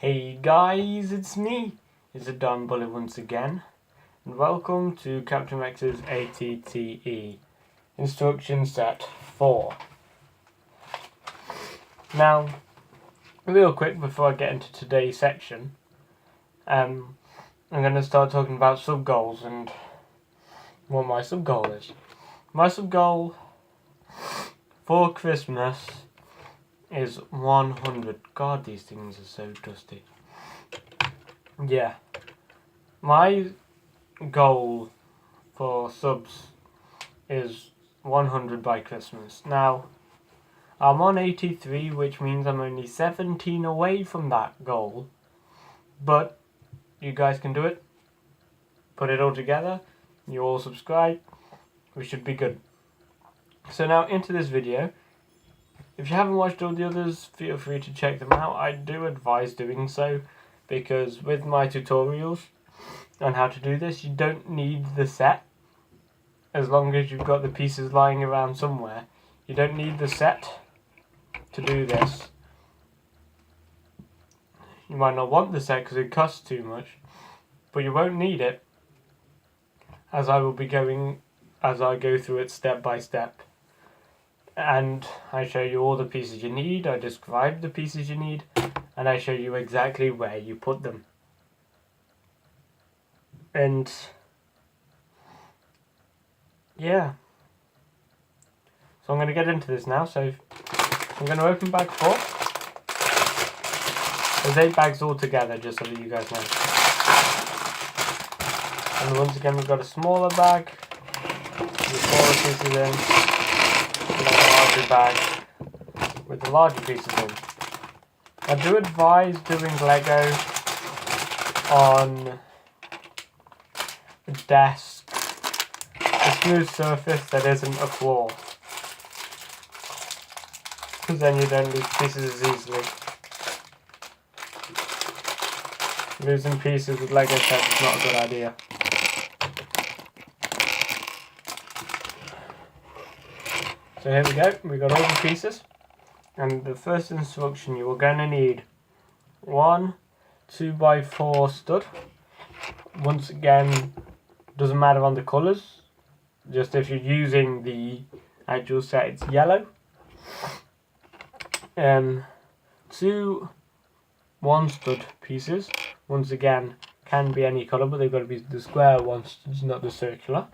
Hey guys, it's me, it's a Don Bully once again, and welcome to Captqin's ATTE Instruction Set 4. Now, real quick before I get into today's section, I'm going to start talking about sub-goals and what my sub-goal is. My sub-goal for Christmas is 100. God, these things are so dusty. Yeah. My goal for subs is 100 by Christmas. Now, I'm on 83, which means I'm only 17 away from that goal. But you guys can do it. Put it all together. You all subscribe. We should be good. So now into this video. If you haven't watched all the others, feel free to check them out. I do advise doing so, because with my tutorials on how to do this, you don't need the set. As long as you've got the pieces lying around somewhere, you don't need the set to do this. You might not want the set because it costs too much, but you won't need it, as I will be going as I go through it step by step. And I show you all the pieces you need, I describe the pieces you need, and I show you exactly where you put them. And yeah, so I'm going to get into this now. So I'm going to open bag 4. There's 8 bags all together, just so that you guys know. And once again, we've got a smaller bag with the smaller pieces in, and then a larger bag with the larger pieces in. I do advise doing Lego on a desk, a smooth surface that isn't a floor, because then you don't lose pieces as easily. Losing pieces with Lego sets is not a good idea. So here we go, we got all the pieces, and the first instruction, you are going to need one 2x4 stud. Once again, doesn't matter on the colours, just if you're using the actual set, it's yellow. 2 1 stud pieces, once again, can be any colour, but they've got to be the square ones, not the circular.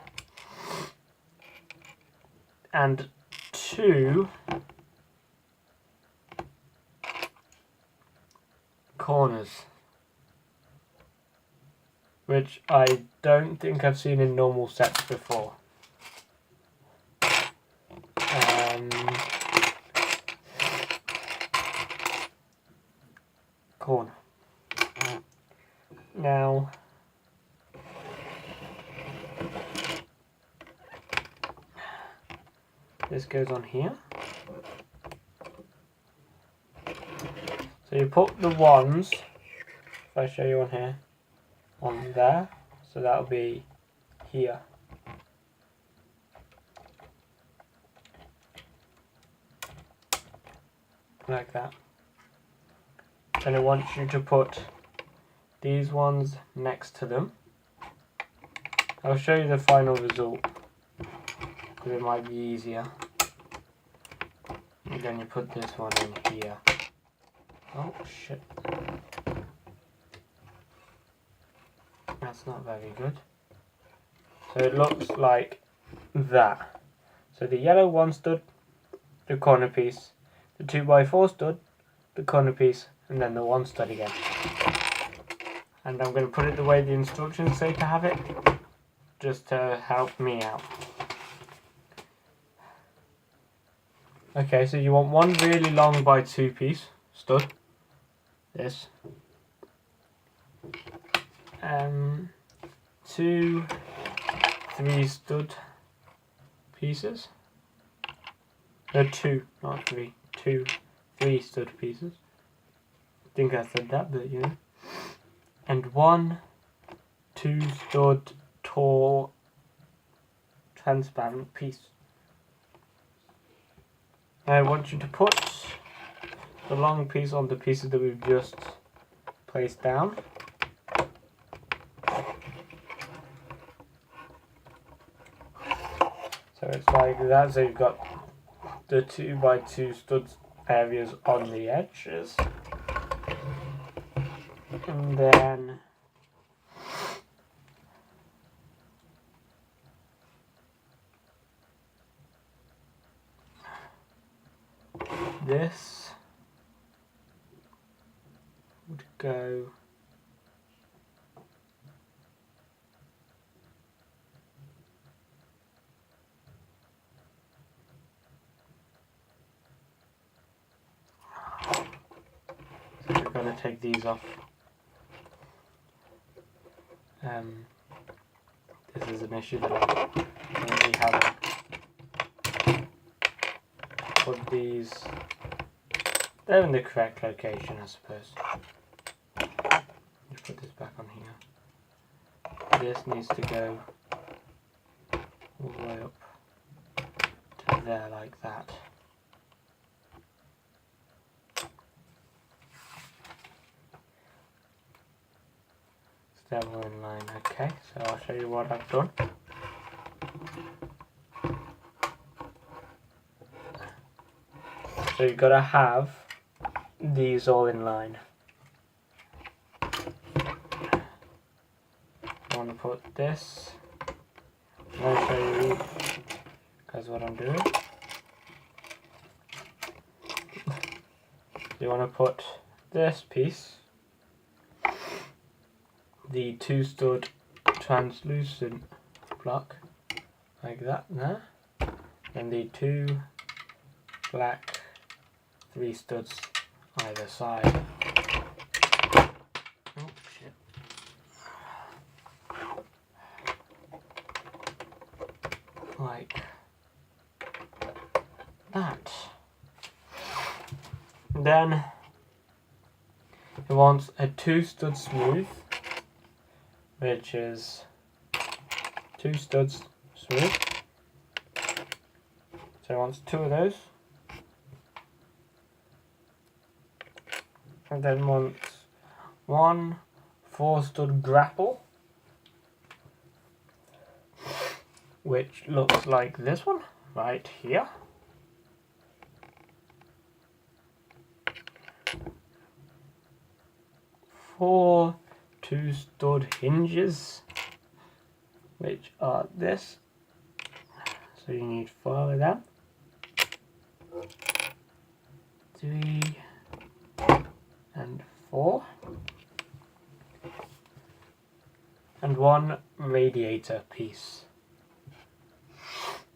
And 2 corners, which I don't think I've seen in normal sets before. Corner. Now, this goes on here. So you put the ones, if I show you on here, on there. So that'll be here. Like that. Then it wants you to put these ones next to them. I'll show you the final result, because it might be easier. And then you put this one in here. Oh shit. That's not very good. So it looks like that. So the yellow one stud, the corner piece, the 2x4 stud, the corner piece, and then the one stud again. And I'm going to put it the way the instructions say to have it, just to help me out. Okay, so you want one really long by 2 piece stud, this, 2 3 stud pieces, 2, not 3, 2 3 stud pieces, I think I said that, but you know, and 1 2 stud tall transparent piece. I want you to put the long piece on the pieces that we've just placed down. So it's like that, so you've got the 2x2 studs areas on the edges. And then this would go so we're going to take these off. This is an issue that I currently have. Put these, they're in the correct location, I suppose. Just put this back on here. This needs to go all the way up to there like that. Still all in line, okay, so I'll show you what I've done. So you've got to have these all in line. I want to put this. I'm going to show you guys what I'm doing. You want to put this piece, the 2 stud translucent block, like that there, and the 2 black 3 studs either side. Oh shit. Like that. Then it wants a 2 stud smooth, which is 2 studs smooth. So it wants 2 of those. And then wants 1 4 stud grapple, which looks like this one right here. 4 2 stud hinges, which are this. So you need 4 of them. 3 and 4, and 1 radiator piece,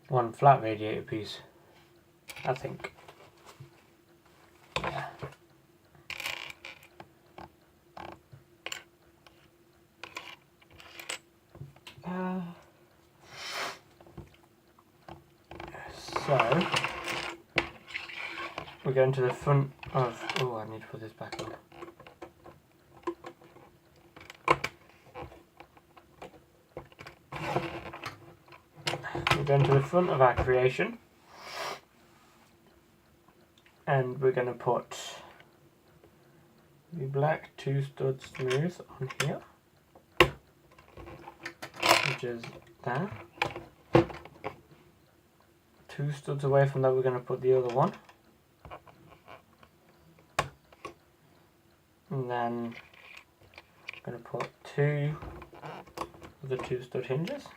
1 flat radiator piece, I think. Yeah. So we're going to the front of, oh, I need to put this back on. We're going to the front of our creation, and we're going to put the black 2 stud smooth on here, which is there. 2 studs away from that, we're going to put the other one. And then I'm going to put 2 of the 2 stud hinges.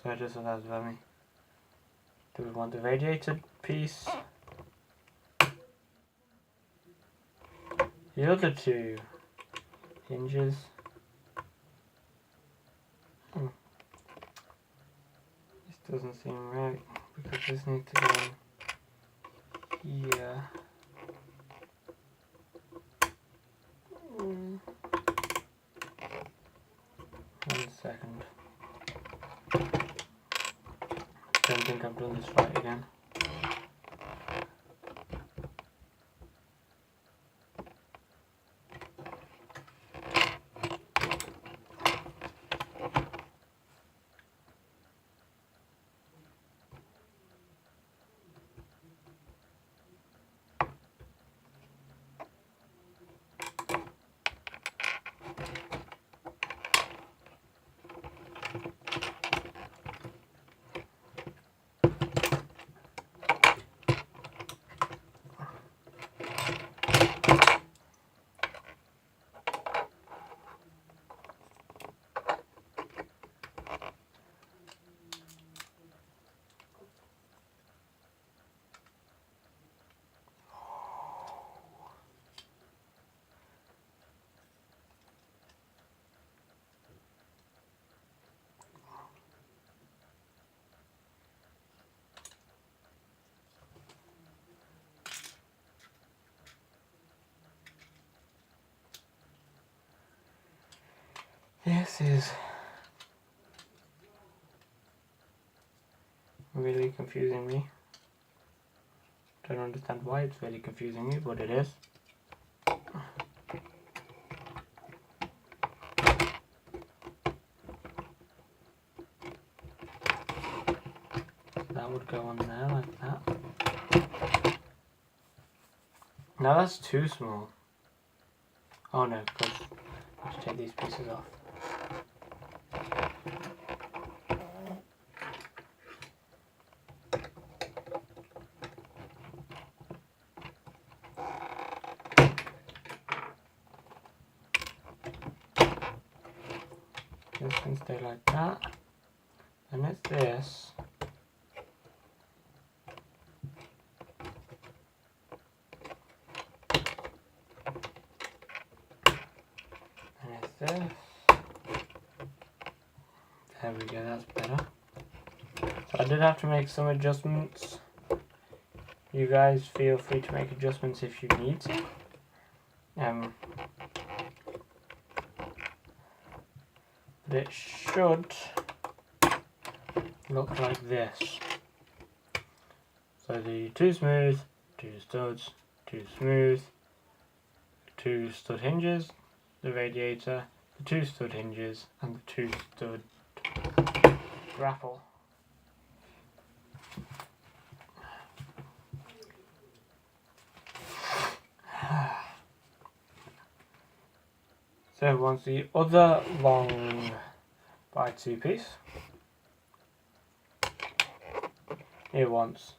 So I just thought that was very. Do we want the radiator piece? The other 2 hinges. This doesn't seem right because this needs to go here. One second. Don't think I've done this right again. This is really confusing me. Don't understand why it's really confusing me, but it is. That would go on there like that. Now that's too small. Oh no, because I have to take these pieces off. This can stay like that. And it's this. And it's this. There we go, that's better. So I did have to make some adjustments. You guys feel free to make adjustments if you need to. But it should look like this. So the 2 smooth, 2 studs, 2 smooth, 2 stud hinges, the radiator, the 2 stud hinges, and the 2 stud grapple. So once the other long by 2 piece, it wants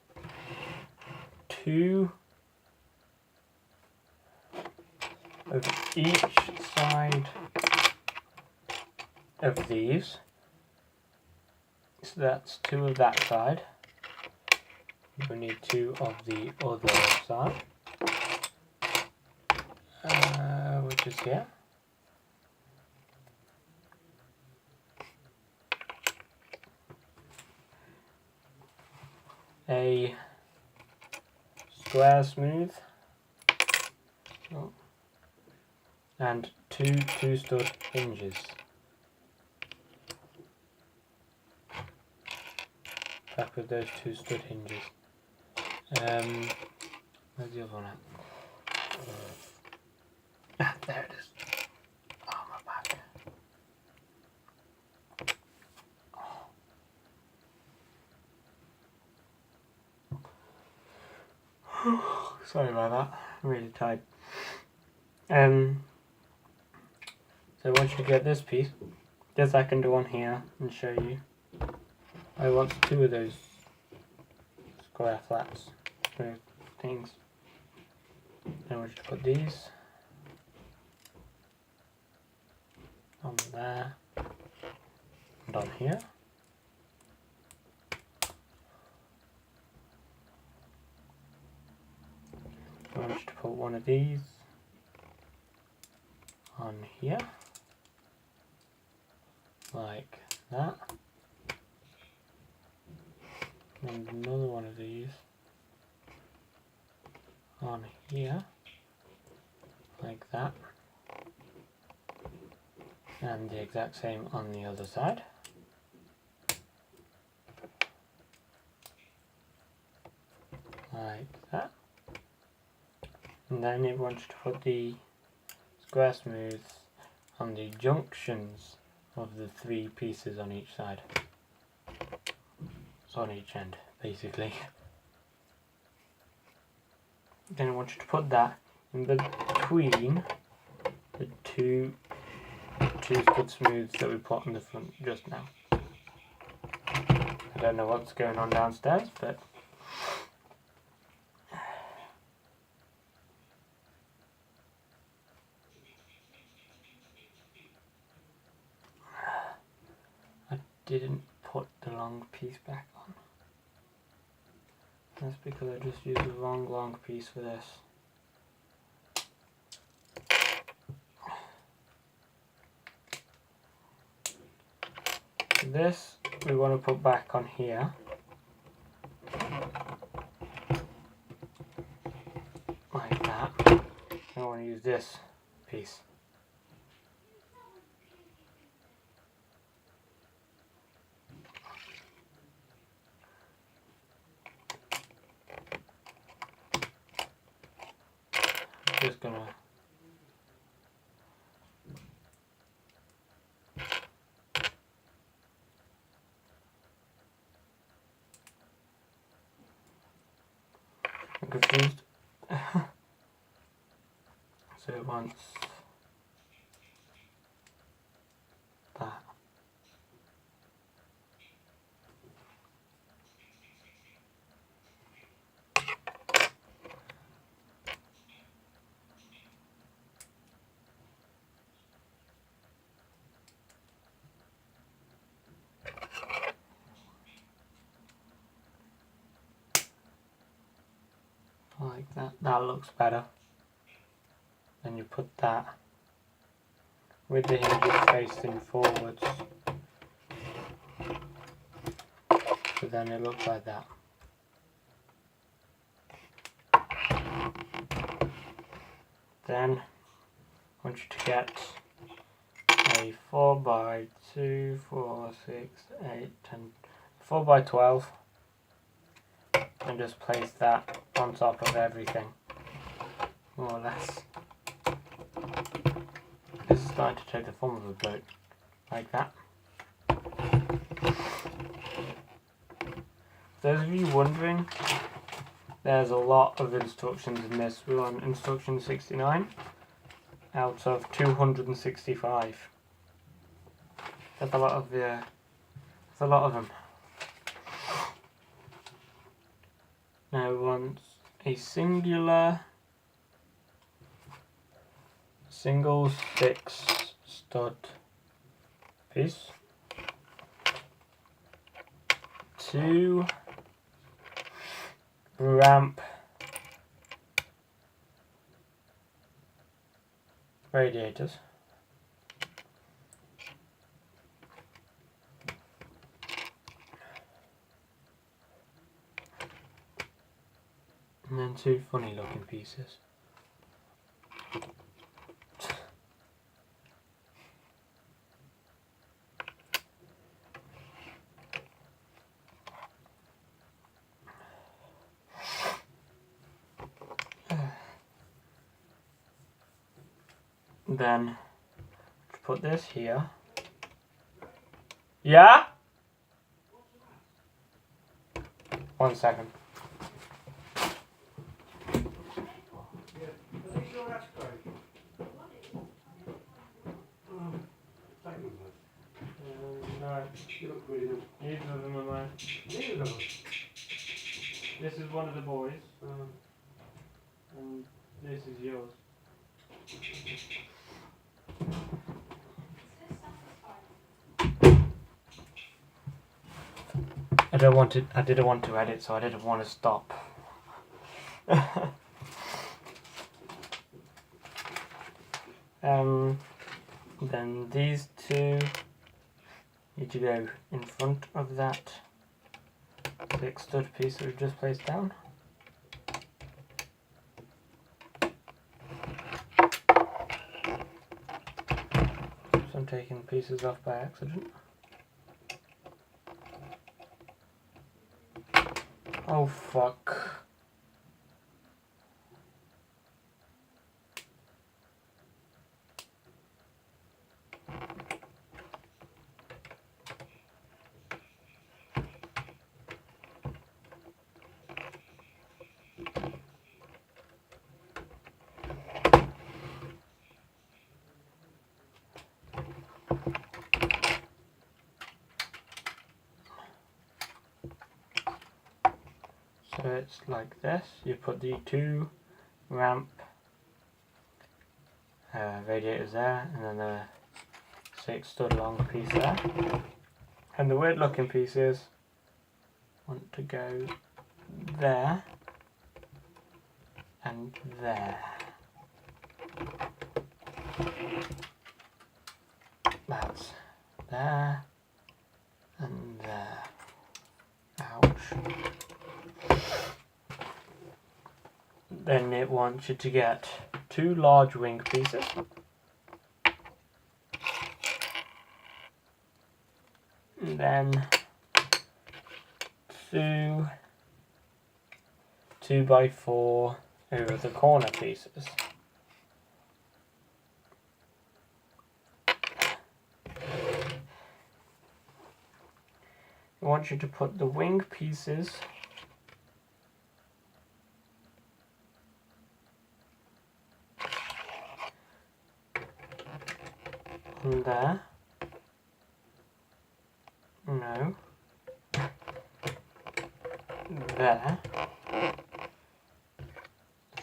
2 of each side of these. So that's 2 of that side. We need 2 of the other side, which is here. A square smooth, and 2 stud hinges. Back with those 2 stud hinges. Where's the other one at? There it is. Oh, my back. Oh. Sorry about that. I'm really tired. So once you get this piece, this I can do on here and show you. I want 2 of those square flats, smooth things. I want you to put these on there and on here. I want you to put one of these on here, like that, and another one of these on here, like that, and the exact same on the other side. Like that. And then it wants to put the square smooths on the junctions of the 3 pieces on each side. So on each end, basically. Then I want you to put that in between the two stud smooths that we put on the front just now. I don't know what's going on downstairs, but I didn't put the long piece back on. That's because I just used the wrong long piece for this. This we want to put back on here. Like that. I want to use this piece. I'm confused. So it wants that. Like that. That looks better. Then you put that with the hinges facing forwards. So then it looks like that. Then I want you to get a 4x2, 4, 6, 8, 10, 4x12 and just place that on top of everything, more or less. This is starting to take the form of a boat, like that. Those of you wondering, there's a lot of instructions in this. We're on instruction 69 out of 265. That's a lot of that's a lot of them. Now we want a single 6 stud piece, 2 ramp radiators, and then 2 funny looking pieces. Then put this here. Yeah? 1 second. No, you look really good. Neither of them are mine. Neither of them. This is one of the boys, and this is yours. I didn't want to edit, so I didn't want to stop. Then these 2 need to go in front of that 6 stud piece that we've just placed down. So I'm taking pieces off by accident. Oh fuck. So it's like this. You put the 2 ramp radiators there, and then the 6 stud long piece there. And the weird looking pieces want to go there and there. That's there and there. Ouch. Then it wants you to get 2 large wing pieces. And then 2 2x4 over the corner pieces. I want you to put the wing pieces And there. No. There.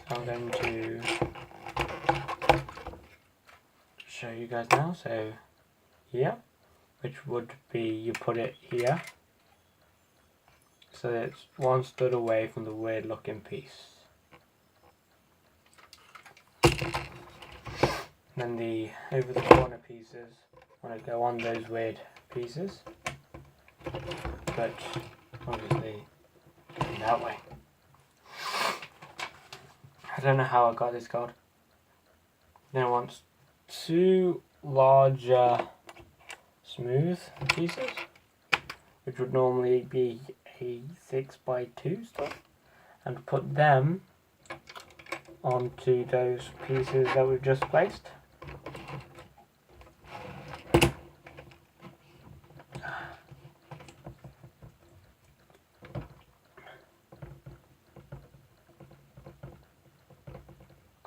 So I'm going to show you guys now. So here, which would be you put it here. So it's one stud away from the weird looking piece. Then the over the corner pieces want to go on those weird pieces, but obviously that way. I don't know how I got this card. Then I want two larger smooth pieces, which would normally be a 6x2 stud, and put them onto those pieces that we've just placed.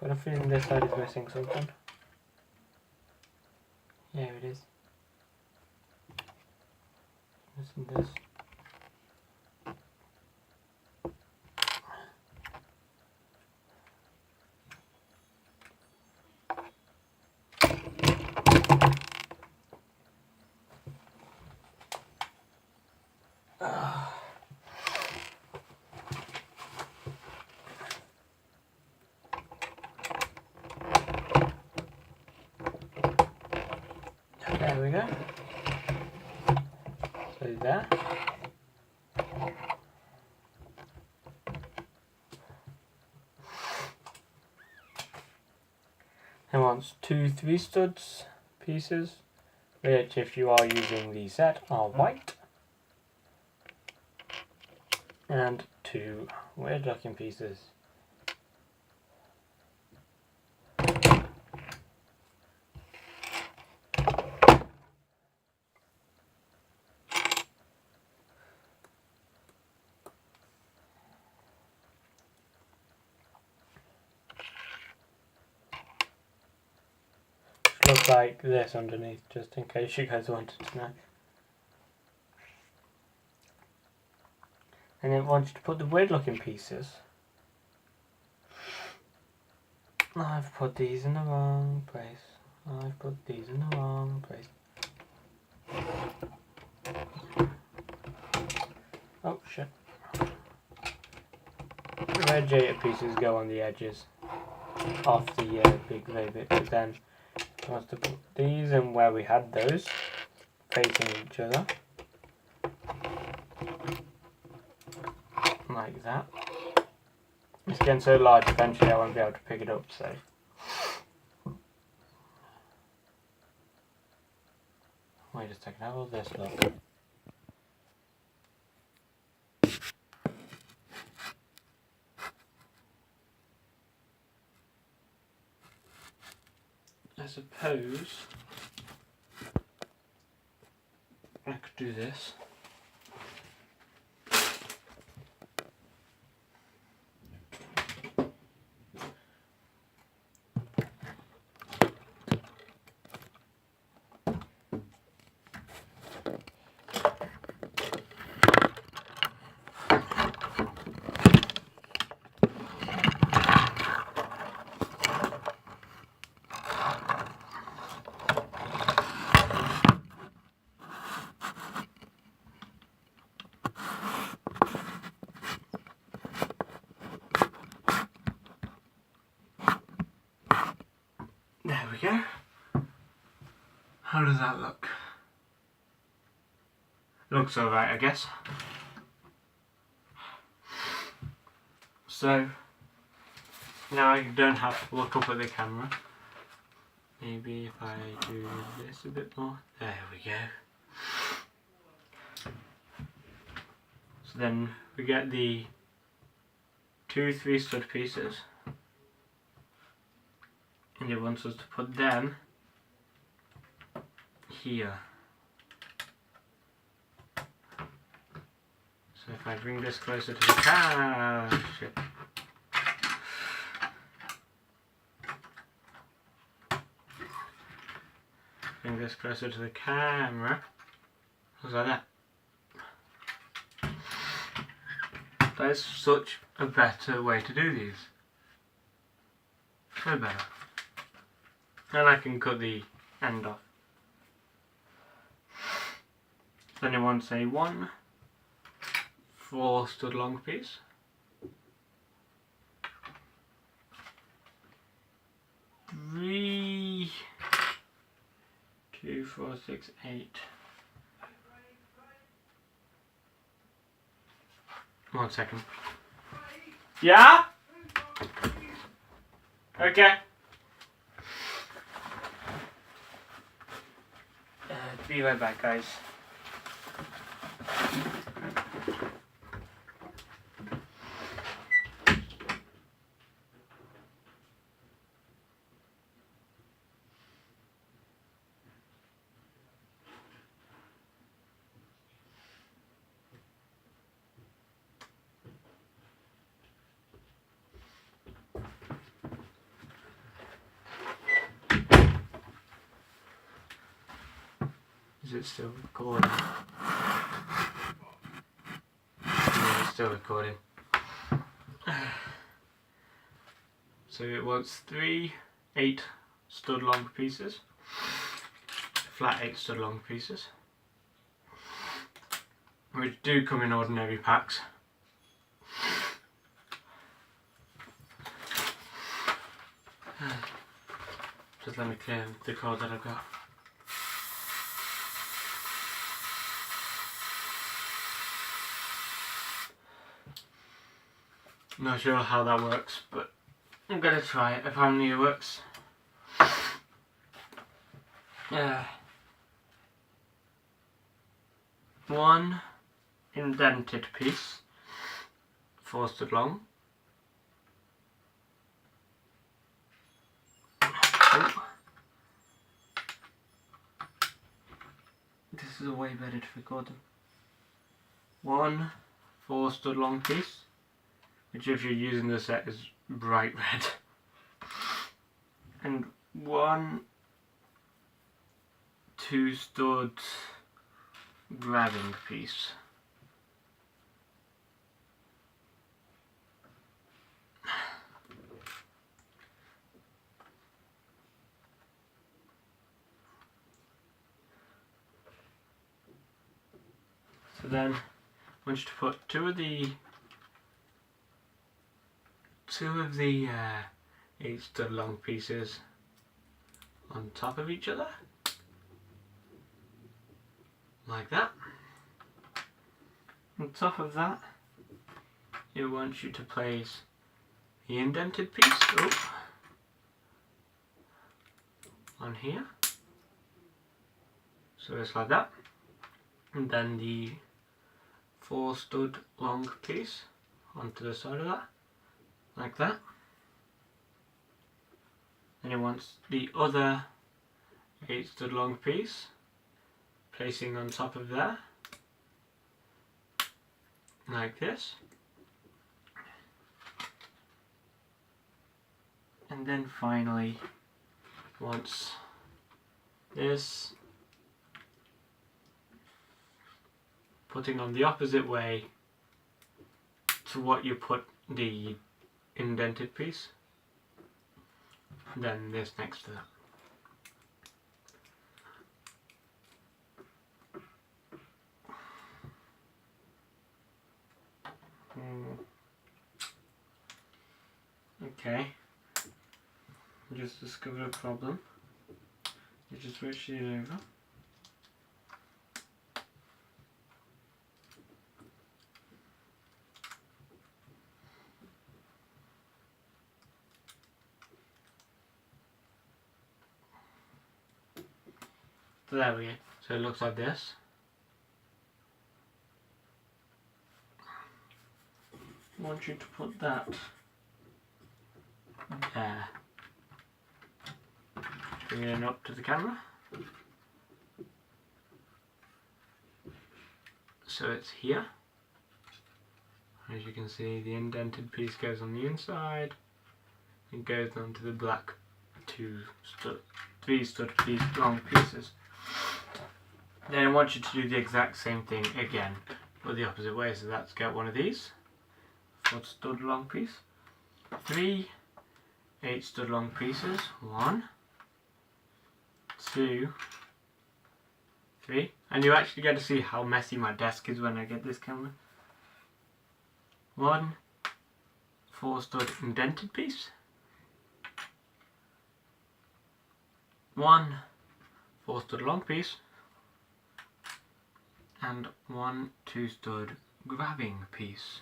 Got a feeling this side is missing something. Yeah, it is. Missing this. There we go. So there. I want two 3 studs pieces, which if you are using the set are white. And 2 weird looking pieces. Look like this underneath, just in case you guys wanted to know. And then once you put the weird looking pieces, I've put these in the wrong place. I've put these in the wrong place. Oh shit. The red jade pieces go on the edges of the big grey bit, but then I want to put these in where we had those, facing each other. Like that. It's getting so large eventually I won't be able to pick it up, so. Wait a second, how will this look? I suppose I could do this. There we go. How does that look? Looks alright, I guess. So, now I don't have to look up at the camera. Maybe if I do this a bit more. There we go. So then we get the 2 3 stud pieces. And it wants us to put them here. So if I bring this closer to the camera, shit. Bring bring this closer to the camera. Looks like that. That is such a better way to do these. So better. And I can cut the end off. Then you want, say, 1 4 stud long piece. 3, 2, 4, 6, 8. 1 second. Yeah? Okay. Be right back, guys. Is it still recording? Yeah, it's still recording. So it wants 3 8 stud long pieces, flat 8 stud long pieces, which do come in ordinary packs. Just let me clear the code that I've got. Not sure how that works, but I'm gonna try it. Apparently it works. One indented piece, 4 stud long. Oh. This is a way better to record them. 1 4 stud long piece, which if you're using the set is bright red, and 1 2 stud grabbing piece. So then I want you to put two of the 8 stud long pieces on top of each other, like that. On top of that, it wants you to place the indented piece on here, so it's like that, and then the 4 stud long piece onto the side of that, like that. And it wants the other 8 stud long piece placing on top of there, like this. And then finally wants this putting on the opposite way to what you put the indented piece, and then this next to that. Okay, just discovered a problem. You just switch it over. So there we go. So it looks like this. I want you to put that there. Bring it up to the camera. So it's here. As you can see, the indented piece goes on the inside. It goes onto the black 3 stud piece long pieces. Then I want you to do the exact same thing again, but the opposite way. So let's get one of these. 4 stud long piece. 3 8 stud long pieces. 1, 2, 3. And you actually get to see how messy my desk is when I get this camera. 1 4 stud indented piece. 1 4 stud long piece. And 1 2 stud grabbing piece.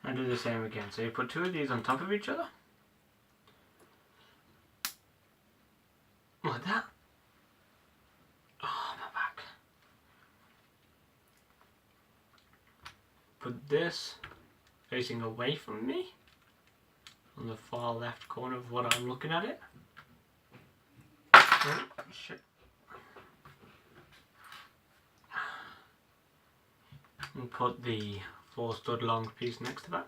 And do the same again. So you put 2 of these on top of each other. Like that. Oh, my back. Put this facing away from me on the far left corner of what I'm looking at it. Oh, shit. And put the 4 stud long piece next to that.